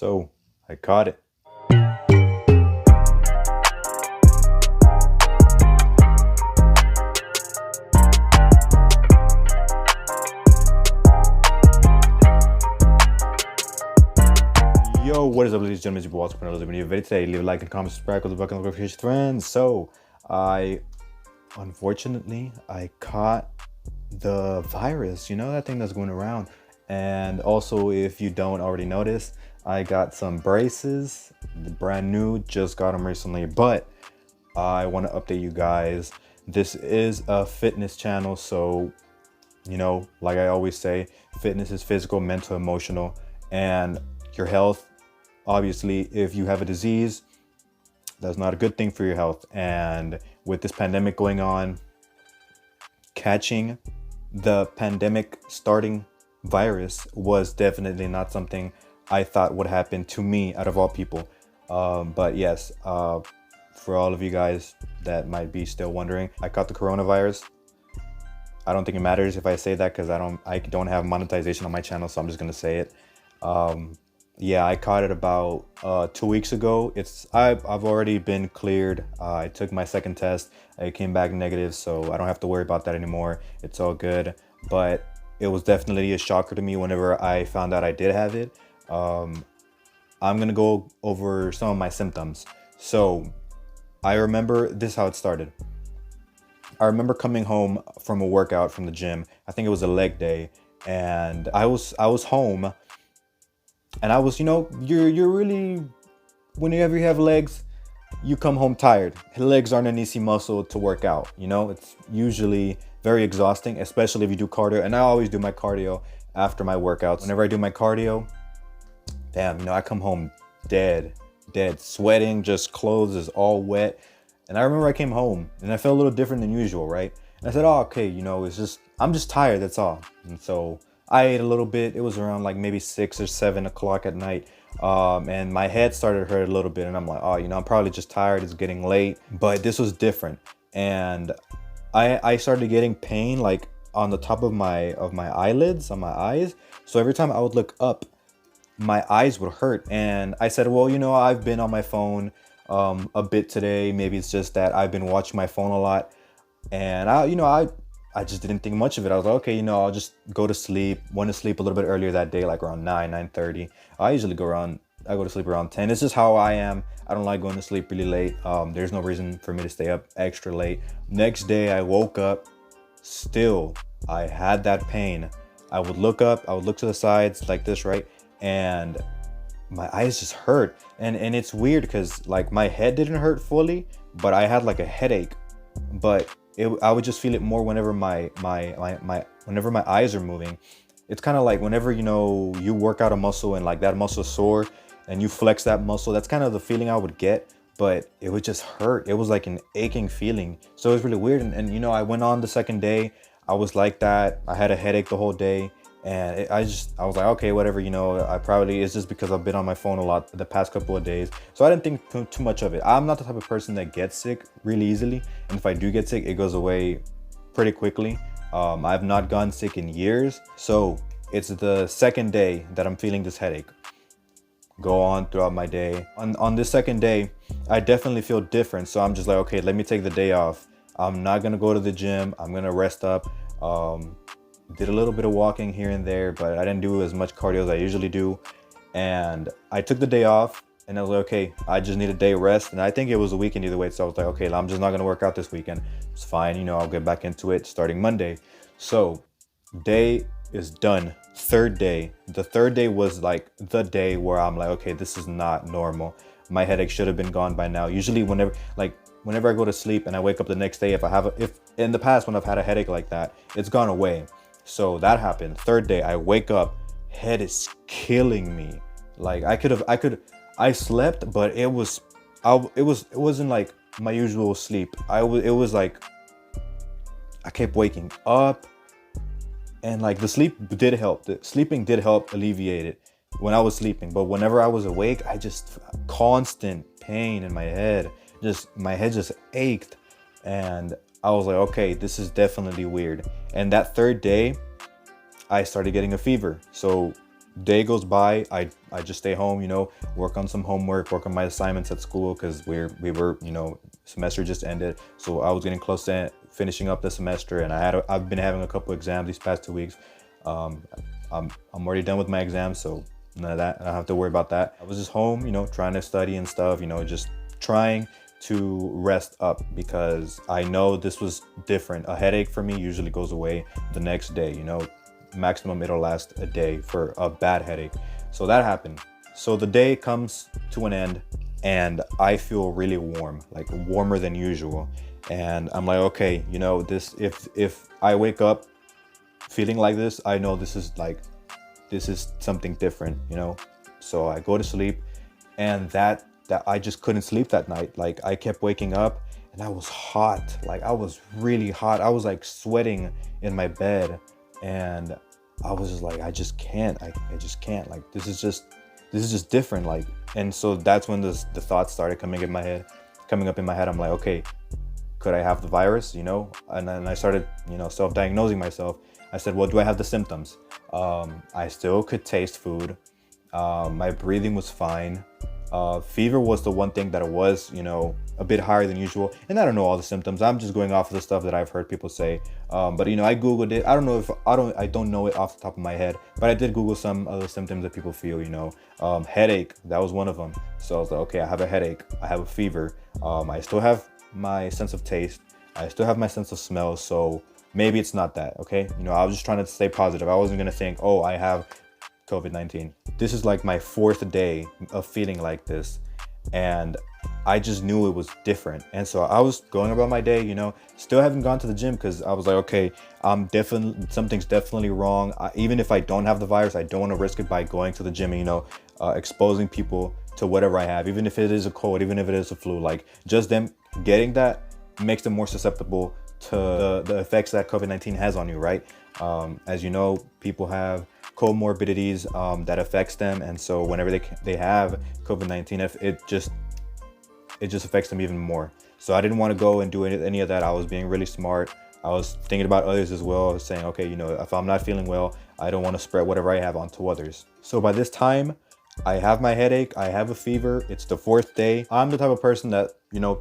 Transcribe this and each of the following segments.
So I caught it. Yo, what is up, ladies and gentlemen? It's your boy Walter for another video. Today, leave a like and comment, subscribe, with the button notification friends. So unfortunately, I caught the virus, that thing that's going around. And also, if you don't already notice, I got some braces, brand new, just got them recently. But I want to update you guys. This is a fitness channel, so like I always say, fitness is physical, mental, emotional, and your health. Obviously, if you have a disease, that's not a good thing for your health. And with this pandemic going on, catching the pandemic starting virus was definitely not something I thought would happen to me out of all people. But yes, for all of you guys that might be still wondering, I caught the coronavirus. I don't think it matters if I say that because I don't have monetization on my channel, so I'm just gonna say it. Yeah, I caught it about 2 weeks ago. I've already been cleared. I took my second test. It came back negative, so I don't have to worry about that anymore. It's all good. But it was definitely a shocker to me whenever I found out I did have it. I'm gonna go over some of my symptoms. So I remember this how it started. I remember coming home from a workout from the gym. I think it was a leg day, and I was home. And I was, you're really, whenever you have legs, you come home tired. Legs aren't an easy muscle to work out. It's usually very exhausting, especially if you do cardio. And I always do my cardio after my workouts. Whenever I do my cardio, damn, I come home dead, sweating, just clothes is all wet. And I remember I came home and I felt a little different than usual, right? And I said, oh, okay, I'm just tired, that's all. And so I ate a little bit. It was around like maybe 6 or 7 o'clock at night. And my head started to hurt a little bit. And I'm like, oh, I'm probably just tired. It's getting late. But this was different. And I started getting pain like on the top of my eyelids, on my eyes. So every time I would look up, my eyes would hurt. And I said, well, I've been on my phone a bit today. Maybe it's just that I've been watching my phone a lot. And I just didn't think much of it. I was like, okay, I'll just go to sleep. Went to sleep a little bit earlier that day, like around 9:30. I usually go to sleep around 10. It's just how I am. I don't like going to sleep really late. There's no reason for me to stay up extra late. Next day I woke up, still I had that pain. I would look up, I would look to the sides like this, right? And my eyes just hurt. And it's weird because like my head didn't hurt fully, but I had like a headache. But I would just feel it more whenever my eyes are moving. It's kind of like whenever you work out a muscle and like that muscle sore and you flex that muscle. That's kind of the feeling I would get, but it would just hurt. It was like an aching feeling. So it was really weird. And I went on the second day. I was like that. I had a headache the whole day. And I was like, okay, whatever, it's just because I've been on my phone a lot the past couple of days. So I didn't think too much of it. I'm not the type of person that gets sick really easily. And if I do get sick, it goes away pretty quickly. I've not gotten sick in years. So it's the second day that I'm feeling this headache. Go on throughout my day. On this second day, I definitely feel different. So I'm just like, okay, let me take the day off. I'm not going to go to the gym. I'm going to rest up. Did a little bit of walking here and there, but I didn't do as much cardio as I usually do. And I took the day off and I was like, okay, I just need a day rest. And I think it was a weekend either way. So I was like, okay, I'm just not going to work out this weekend. It's fine. I'll get back into it starting Monday. So day is done. Third day. The third day was like the day where I'm like, okay, this is not normal. My headache should have been gone by now. Usually whenever I go to sleep and I wake up the next day, if in the past when I've had a headache like that, it's gone away. So that happened. Third day, I wake up, head is killing me. Like I slept, but it wasn't like my usual sleep. It was like I kept waking up, and like the sleep did help. The sleeping did help alleviate it when I was sleeping. But whenever I was awake, I just constant pain in my head. My head just ached, and I was like, okay, this is definitely weird. And that third day, I started getting a fever. So Day goes by, I just stay home, work on some homework, work on my assignments at school, because we were, semester just ended, so I was getting close to finishing up the semester, and I've been having a couple exams these past 2 weeks. um I'm already done with my exams, so none of that, I don't have to worry about that. I was just home, trying to study and stuff, just trying to rest up, because I know this was different. A headache for me usually goes away the next day, maximum it'll last a day for a bad headache. So that happened. So the day comes to an end, and I feel really warm, like warmer than usual. And I'm like, okay, this, if I wake up feeling like this, I know this is something different, So I go to sleep, and that I just couldn't sleep that night. Like, I kept waking up, and I was hot. Like, I was really hot. I was like sweating in my bed, and I was just like, I just can't. I just can't. Like, this is just different. Like, and so that's when the thoughts started coming up in my head. I'm like, okay, could I have the virus? And then I started, self-diagnosing myself. I said, well, do I have the symptoms? I still could taste food. My breathing was fine. Fever was the one thing that it was, a bit higher than usual. And I don't know all the symptoms. I'm just going off of the stuff that I've heard people say. But I Googled it. I don't know it off the top of my head, but I did Google some of the symptoms that people feel, headache, that was one of them. So I was like, okay, I have a headache. I have a fever. I still have my sense of taste. I still have my sense of smell. So maybe it's not that, okay? I was just trying to stay positive. I wasn't gonna think, oh, I have COVID-19. This is like my 4th day of feeling like this, and I just knew it was different. And so I was going about my day, still haven't gone to the gym, because I was like, okay, something's definitely wrong. Even if I don't have the virus, I don't want to risk it by going to the gym and, exposing people to whatever I have, even if it is a cold, even if it is a flu. Like, just them getting that makes them more susceptible to the effects that COVID-19 has on you, right? As you know, people have comorbidities that affects them, and so whenever they have COVID-19, it just affects them even more. So I didn't want to go and do any of that. I was being really smart. I was thinking about others as well. I was saying, okay, if I'm not feeling well, I don't want to spread whatever I have onto others. So by this time, I have my headache, I have a fever, it's the 4th day. I'm the type of person that,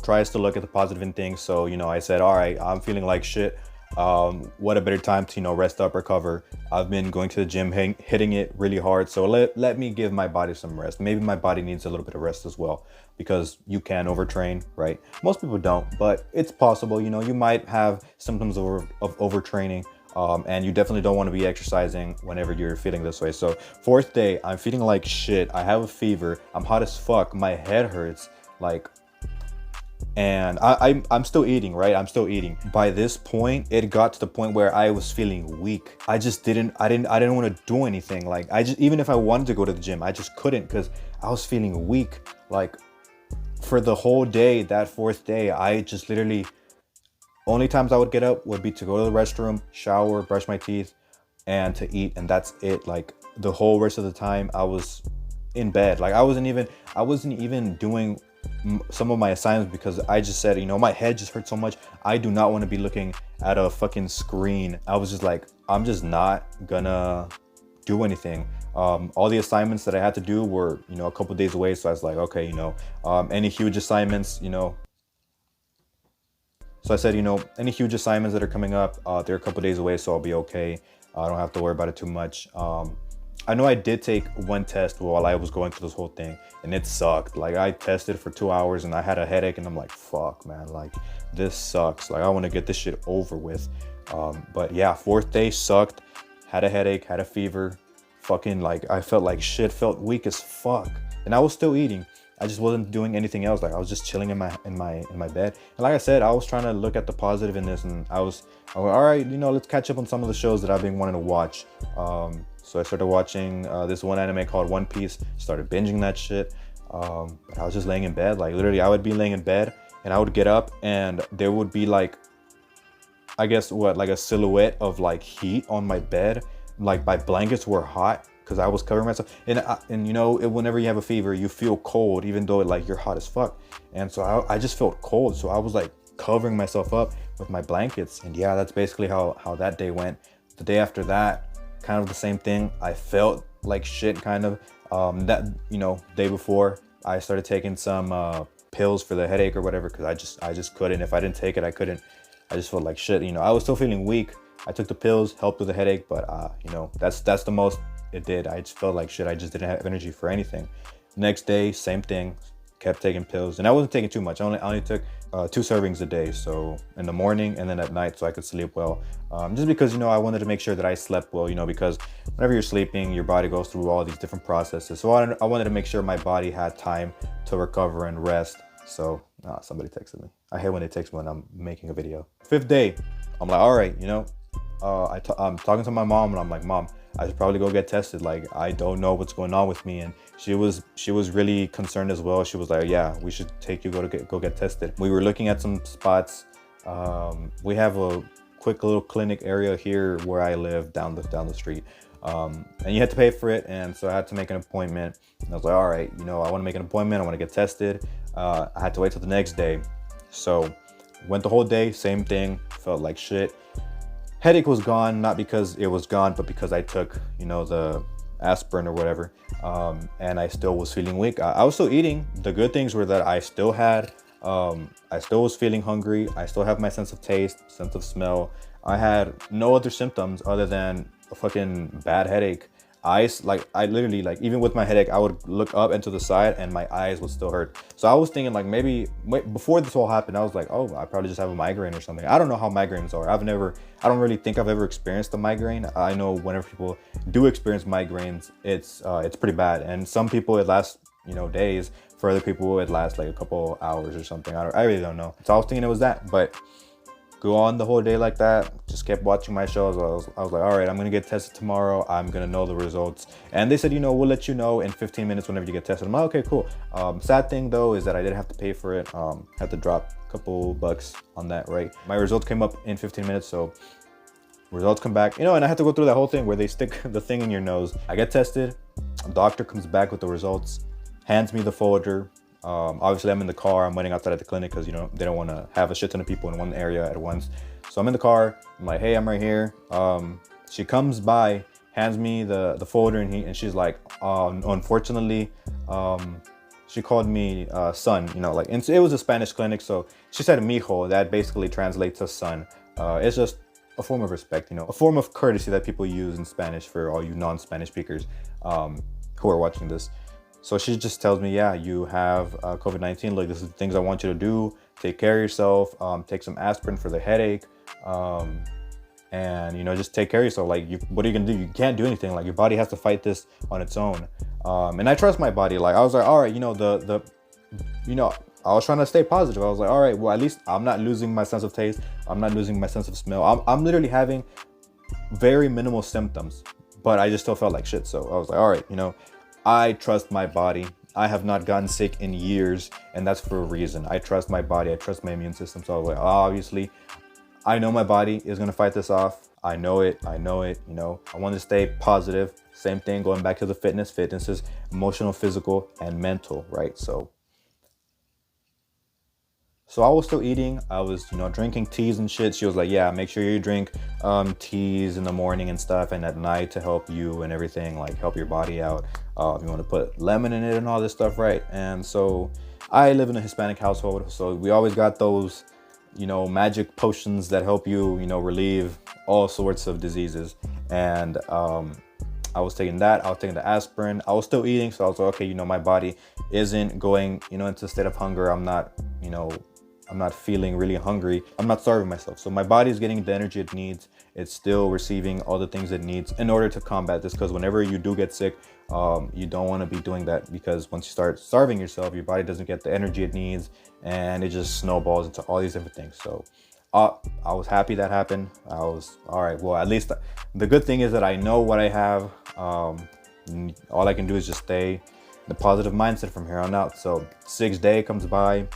tries to look at the positive in things. So, I said, all right, I'm feeling like shit. What a better time to, rest up, recover. I've been going to the gym, hitting it really hard. So let me give my body some rest. Maybe my body needs a little bit of rest as well, because you can overtrain, right? Most people don't, but it's possible. You might have symptoms of overtraining. And you definitely don't want to be exercising whenever you're feeling this way. So 4th day, I'm feeling like shit. I have a fever. I'm hot as fuck. My head hurts. And I'm still eating, right? I'm still eating. By this point, it got to the point where I was feeling weak. I didn't want to do anything. Like, even if I wanted to go to the gym, I just couldn't, because I was feeling weak. Like, for the whole day, that 4th day, I just literally, only times I would get up would be to go to the restroom, shower, brush my teeth, and to eat, and that's it. Like, the whole rest of the time, I was in bed. Like, I wasn't even doing some of my assignments, because I just said, my head just hurts so much. I do not want to be looking at a fucking screen. I was just like, I'm just not gonna do anything. All the assignments that I had to do were, a couple days away. So I was like, okay, any huge assignments, So I said, any huge assignments that are coming up, they're a couple days away, so I'll be okay. I don't have to worry about it too much. I know I did take one test while I was going through this whole thing, and it sucked. Like, I tested for 2 hours, and I had a headache, and I'm like, fuck, man, like, this sucks. Like, I want to get this shit over with. But yeah, 4th day sucked. Had a headache, had a fever. Fucking, like, I felt like shit, felt weak as fuck. And I was still eating. I just wasn't doing anything else. Like, I was just chilling in my bed. And like I said, I was trying to look at the positive in this, and I was all right, let's catch up on some of the shows that I've been wanting to watch. So I started watching this one anime called One Piece. Started binging that shit. But I was just laying in bed. Like, literally, I would be laying in bed, and I would get up, and there would be, like, I guess like a silhouette of like heat on my bed. Like, my blankets were hot, because I was covering myself, and whenever you have a fever, you feel cold, even though like you're hot as fuck. And so I just felt cold, so I was like covering myself up with my blankets. And yeah, that's basically how that day went. The day after that, kind of the same thing. I felt like shit kind of. That, day before I started taking some pills for the headache or whatever, because I just couldn't. If I didn't take it, I couldn't. I just felt like shit. I was still feeling weak. I took the pills, helped with the headache, but that's the most it did. I just felt like shit. I just didn't have energy for anything. Next day, same thing. Kept taking pills, and I wasn't taking too much. I only took 2 servings a day, so in the morning and then at night, so I could sleep well. Just because I wanted to make sure that I slept well. Because whenever you're sleeping, your body goes through all these different processes. So I wanted to make sure my body had time to recover and rest. So somebody texted me. I hate when they text me when I'm making a video. 5th day, I'm like, all right, I'm talking to my mom, and I'm like, Mom, I should probably go get tested. Like, I don't know what's going on with me. And she was really concerned as well. She was like, yeah, we should take you go get tested. We were looking at some spots. We have a quick little clinic area here where I live down the street. And you had to pay for it. And so I had to make an appointment. And I was like, all right, I want to make an appointment. I want to get tested. I had to wait till the next day. So went the whole day, same thing, felt like shit. Headache was gone, not because it was gone, but because I took, the aspirin or whatever. And I still was feeling weak. I was still eating. The good things were that I still was feeling hungry. I still have my sense of taste, sense of smell. I had no other symptoms other than a fucking bad headache. I literally, even with my headache, I would look up and to the side and my eyes would still hurt. So I was thinking maybe before this all happened, I was like, oh, I probably just have a migraine or something. I don't know how migraines are. I don't really think I've ever experienced a migraine. I know whenever people do experience migraines, it's pretty bad. And some people it lasts, days. For other people, it lasts like a couple hours or something. I really don't know. So I was thinking it was that, but go on the whole day like that. Just kept watching my shows. I was like, all right, I'm gonna get tested tomorrow. I'm gonna know the results. And they said, we'll let you know in 15 minutes whenever you get tested. I'm like, okay, cool. Sad thing though is that I did have to pay for it. Had to drop a couple bucks on that, right? My results came up in 15 minutes, so results come back, and I had to go through that whole thing where they stick the thing in your nose. I get tested. Doctor comes back with the results, hands me the folder. Obviously I'm in the car. I'm waiting outside at the clinic because they don't want to have a shit ton of people in one area at once. So I'm in the car. I'm like, hey, I'm right here. She comes by, hands me the folder, and she's like, unfortunately, she called me son. And it was a Spanish clinic, so she said mijo. That basically translates to son. It's just a form of respect, a form of courtesy that people use in Spanish for all you non-Spanish speakers who are watching this. So she just tells me, yeah, you have COVID-19. Look, this is the things I want you to do. Take care of yourself. Take some aspirin for the headache. And, just take care of yourself. What are you going to do? You can't do anything. Your body has to fight this on its own. And I trust my body. I was like, all right, I was trying to stay positive. I was like, all right, well, at least I'm not losing my sense of taste. I'm not losing my sense of smell. I'm literally having very minimal symptoms, but I just still felt like shit. So I was like, all right, I trust my body. I have not gotten sick in years, and that's for a reason. I trust my body. I trust my immune system. So I was like, obviously, I know my body is going to fight this off. I know it. I want to stay positive. Same thing, going back to the fitness. Fitness is emotional, physical, and mental, right? So I was still eating. I was, drinking teas and shit. She was like, yeah, make sure you drink teas in the morning and stuff, and at night to help you and everything, help your body out. If you want to put lemon in it and all this stuff, right? And so I live in a Hispanic household, so we always got those, magic potions that help you, relieve all sorts of diseases. And I was taking that. I was taking the aspirin. I was still eating, so I was like, okay, my body isn't going, into a state of hunger. I'm not feeling really hungry. I'm not starving myself. So my body is getting the energy it needs. It's still receiving all the things it needs in order to combat this. Because whenever you do get sick, you don't want to be doing that, because once you start starving yourself, your body doesn't get the energy it needs, and it just snowballs into all these different things. So I was happy that happened. I was, all right, well, at least the good thing is that I know what I have. All I can do is just stay in the positive mindset from here on out. So 6th day comes by.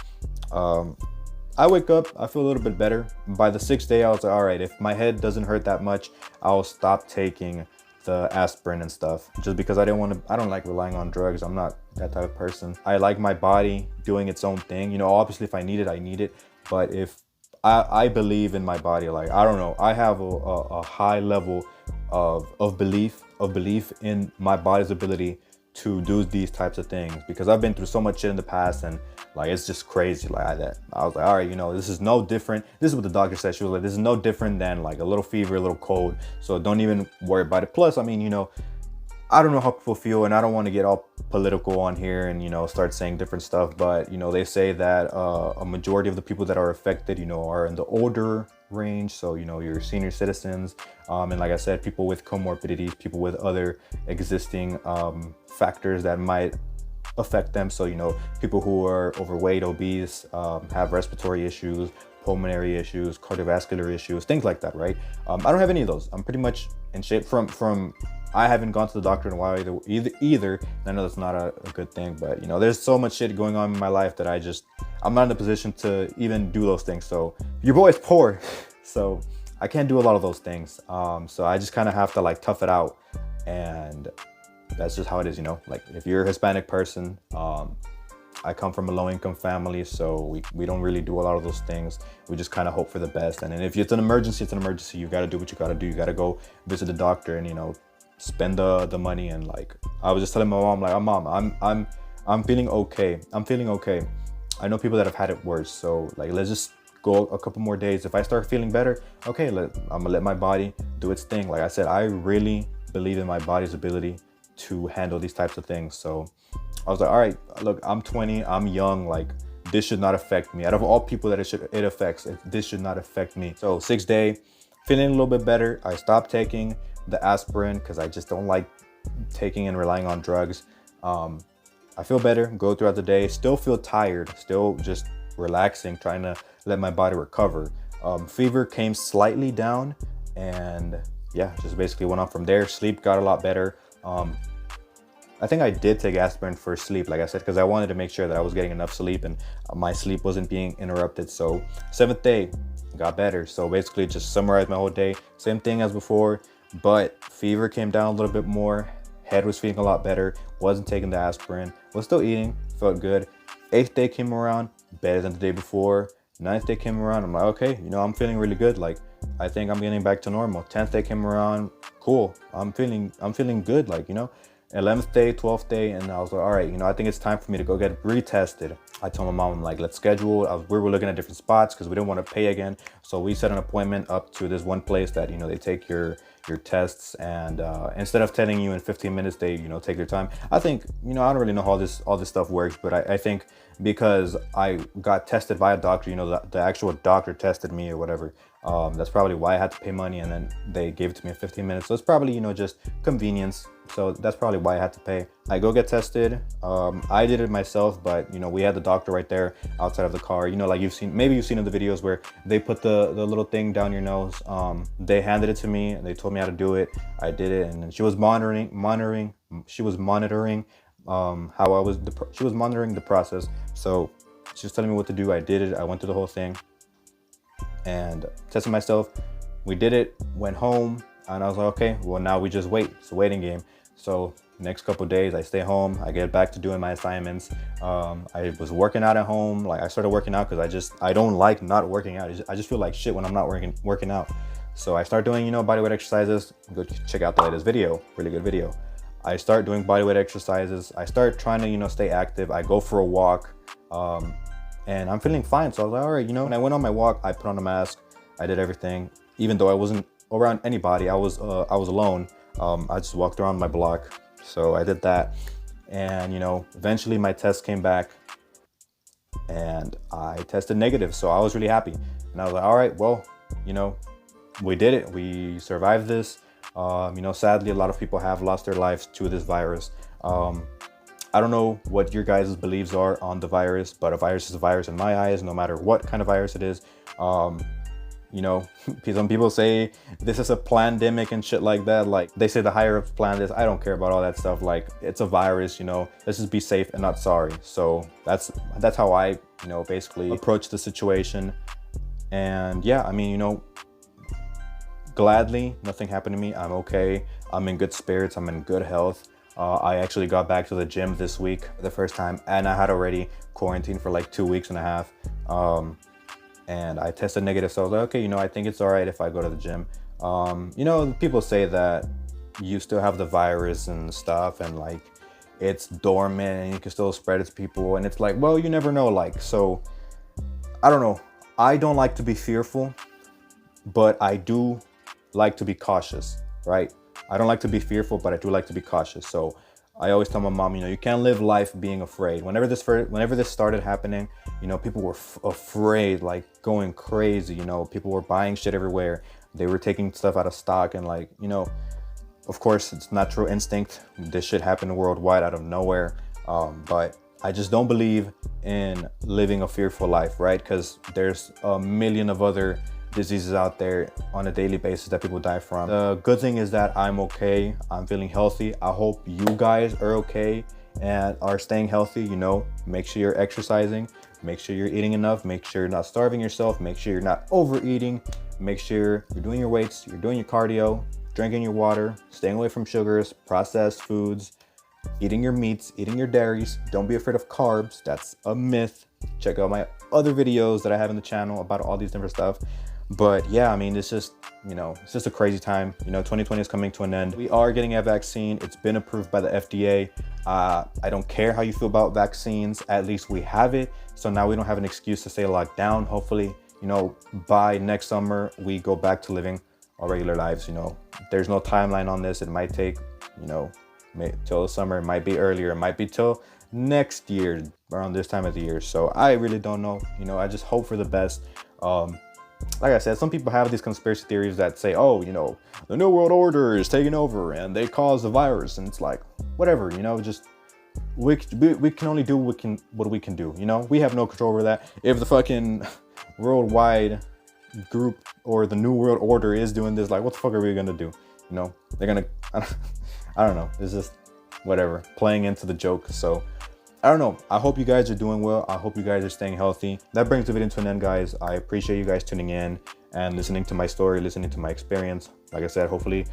I wake up, I feel a little bit better. By the 6th day, I was like, all right, if my head doesn't hurt that much, I'll stop taking the aspirin and stuff, just because I don't like relying on drugs. I'm not that type of person. I like my body doing its own thing. Obviously if I need it, I need it. But if I believe in my body, I don't know, I have a high level of belief of belief in my body's ability to do these types of things, because I've been through so much shit in the past, and like it's just crazy. Like I was like, all right, this is no different. This is what the doctor said. She was like, this is no different than like a little fever, a little cold. So don't even worry about it. Plus, I mean, I don't know how people feel, and I don't want to get all political on here and start saying different stuff, but they say that a majority of the people that are affected are in the older range, so your senior citizens, and like I said, people with comorbidities, people with other existing factors that might affect them. So people who are overweight, obese, have respiratory issues, pulmonary issues, cardiovascular issues, things like that, right? I don't have any of those. I'm pretty much in shape. From I haven't gone to the doctor in a while either. I know that's not a good thing, but there's so much shit going on in my life that I'm not in a position to even do those things. So your boy's poor, so I can't do a lot of those things. So I just kind of have to like tough it out, and that's just how it is. Like if you're a Hispanic person, I come from a low-income family, so we don't really do a lot of those things. We just kind of hope for the best, and then if it's an emergency, it's an emergency. You got to do what you got to do. You got to go visit the doctor and spend the money. And like I was just telling my mom, like, Mom, I'm feeling okay. I'm feeling okay. I know people that have had it worse, so like let's just go a couple more days. If I start feeling better, okay, I'm gonna let my body do its thing. Like I said, I really believe in my body's ability to handle these types of things. So I was like, all right, look, I'm 20, I'm young, like this should not affect me. Out of all people that it affects, this should not affect me. So 6th day, feeling a little bit better. I stopped taking the aspirin because I just don't like taking and relying on drugs. I feel better, go throughout the day, still feel tired, still just relaxing, trying to let my body recover. Fever came slightly down, and yeah, just basically went on from there. Sleep got a lot better. I think I did take aspirin for sleep, like I said, because I wanted to make sure that I was getting enough sleep and my sleep wasn't being interrupted. So 7th day got better. So basically just summarized my whole day, same thing as before, but fever came down a little bit more. Head was feeling a lot better, wasn't taking the aspirin, was still eating, felt good. 8th day came around, better than the day before. 9th day came around, I'm like, okay, I'm feeling really good. Like, I think I'm getting back to normal. 10th day came around, cool. I'm feeling good, like, 11th day, 12th day, and I was like, all right, I think it's time for me to go get retested. I told my mom, I'm like, let's schedule. We were looking at different spots because we didn't want to pay again. So we set an appointment up to this one place that, they take your tests, and instead of telling you in 15 minutes, they, take their time. I think, I don't really know how all this stuff works, but I think because I got tested by a doctor, the actual doctor tested me or whatever. That's probably why I had to pay money, and then they gave it to me in 15 minutes. So it's probably, just convenience. So that's probably why I had to pay. I go get tested. I did it myself, but we had the doctor right there outside of the car. Like maybe you've seen in the videos where they put the little thing down your nose. They handed it to me and they told me how to do it. I did it, and she was monitoring she was monitoring the process. So she was telling me what to do. I did it. I went through the whole thing and tested myself. We did it, went home, and I was like, okay, well, now we just wait. It's a waiting game. So next couple of days, I stay home. I get back to doing my assignments. I was working out at home. Like I started working out because I don't like not working out. I just feel like shit when I'm not working out. So I start doing, bodyweight exercises. Go check out the latest video, really good video. I start doing bodyweight exercises. I start trying to, stay active. I go for a walk, and I'm feeling fine. So I was like, all right, when I went on my walk, I put on a mask. I did everything, even though I wasn't around anybody. I was alone. I just walked around my block. So I did that, and eventually my test came back and I tested negative. So I was really happy, and I was like, all right, well, we did it. We survived this. Sadly, a lot of people have lost their lives to this virus. I don't know what your guys' beliefs are on the virus, but a virus is a virus in my eyes, no matter what kind of virus it is. Some people say this is a pandemic and shit like that. Like they say the higher ups planned this. I don't care about all that stuff. Like it's a virus, let's just be safe and not sorry. So that's how I, basically approach the situation. And yeah, I mean, gladly, nothing happened to me. I'm okay. I'm in good spirits. I'm in good health. I actually got back to the gym this week for the first time, and I had already quarantined for like 2.5 weeks. And I tested negative, so I was like, okay, I think it's all right if I go to the gym. People say that you still have the virus and stuff, and like it's dormant and you can still spread it to people, and it's like, well, you never know. Like, so I don't know. I don't like to be fearful, but I do like to be cautious, right? I don't like to be fearful, but I do like to be cautious. So I always tell my mom, you can't live life being afraid. Whenever this started happening, people were afraid, like going crazy. People were buying shit everywhere. They were taking stuff out of stock, and like, of course, it's natural instinct. This shit happened worldwide out of nowhere. But I just don't believe in living a fearful life, right? Because there's a million of other diseases out there on a daily basis that people die from. The good thing is that I'm okay. I'm feeling healthy. I hope you guys are okay and are staying healthy. Make sure you're exercising. Make sure you're eating enough. Make sure you're not starving yourself. Make sure you're not overeating. Make sure you're doing your weights. You're doing your cardio, drinking your water, staying away from sugars, processed foods, eating your meats, eating your dairies. Don't be afraid of carbs. That's a myth. Check out my other videos that I have in the channel about all these different stuff. But yeah, I mean, it's just a crazy time. 2020 is coming to an end. We are getting a vaccine. It's been approved by the FDA. I don't care how you feel about vaccines. At least we have it. So now we don't have an excuse to stay locked down. Hopefully, by next summer, we go back to living our regular lives. There's no timeline on this. It might take, till the summer. It might be earlier. It might be till next year around this time of the year. So I really don't know. I just hope for the best. Like I said, some people have these conspiracy theories that say, oh, the New World Order is taking over and they caused the virus. And it's like, whatever, just we can only do what we can do. We have no control over that. If the fucking worldwide group or the New World Order is doing this, like, what the fuck are we gonna do? They're gonna, I don't know. It's just whatever, playing into the joke. So I don't know. I hope you guys are doing well. I hope you guys are staying healthy. That brings the video to an end, guys. I appreciate you guys tuning in and listening to my story, listening to my experience. Like I said, hopefully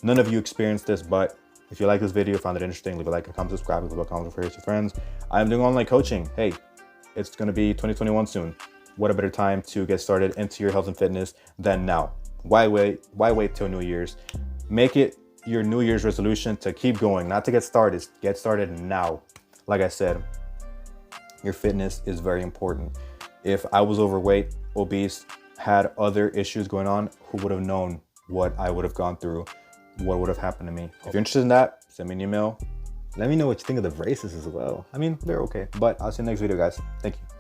none of you experienced this, but if you like this video, found it interesting, leave a like, a comment, subscribe, leave a comment for your friends. I'm doing online coaching. Hey, it's going to be 2021 soon. What a better time to get started into your health and fitness than now. Why wait? Why wait till New Year's? Make it your New Year's resolution to keep going, not to get started. Get started now. Like I said, your fitness is very important. If I was overweight, obese, had other issues going on, who would have known what I would have gone through, what would have happened to me? If you're interested in that, send me an email. Let me know what you think of the braces as well. I mean, they're okay, but I'll see you in the next video, guys. Thank you.